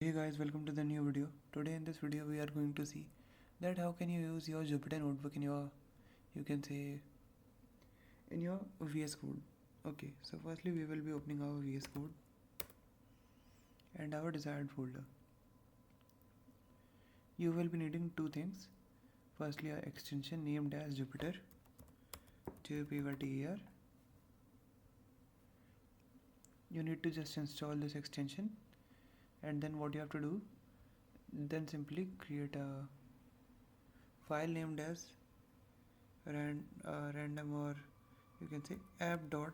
Hey guys, welcome to the new video. Today in this video we are going to see that how can you use your Jupyter notebook in your, you can say, in your VS Code. Okay, so firstly we will be opening our VS Code and our desired folder. You will be needing two things. Firstly, an extension named as Jupyter, Jupyter. You need to just install this extension, and then what you have to do, then simply create a file named as random, or you can say app.ipynb,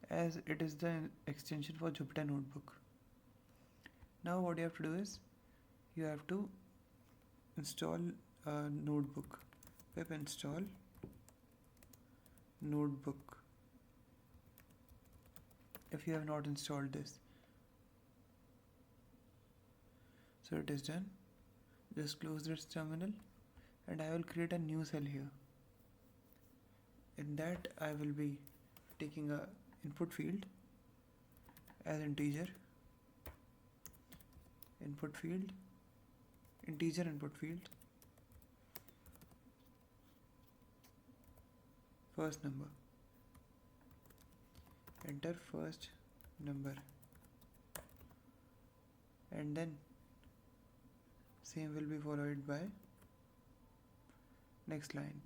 as it is the extension for Jupyter Notebook. Now what you have to do is you have to install a notebook, pip install notebook, if you have not installed this. So it is done. Just close this terminal and I will create a new cell here. In that I will be taking a input field as integer input field, first number, enter first number, and then same will be followed by next line.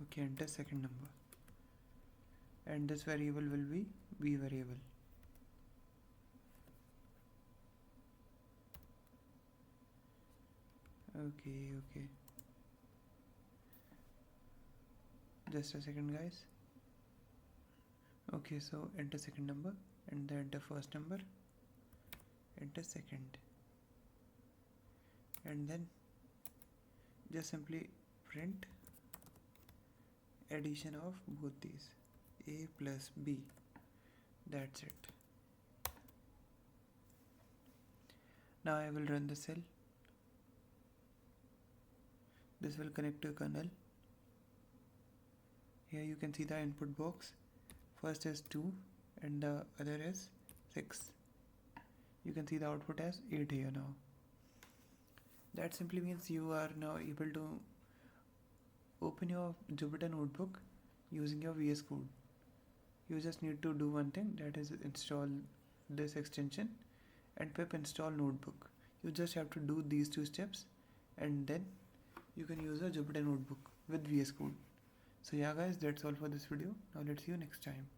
Okay, enter second number, and this variable will be b variable. Okay, just a second guys. Okay, so enter second number and then enter first number, enter second, and then just simply print addition of both these, a plus b. That's it. Now I will run the cell. This will connect to kernel. Here you can see the input box. First is 2 and the other is 6. You can see the output as 8 here now. That simply means you are now able to open your Jupyter notebook using your VS Code. You just need to do one thing, that is install this extension and pip install notebook. You just have to do these two steps and then you can use a Jupyter notebook with VS Code. So yeah guys, that's all for this video. Now let's see you next time.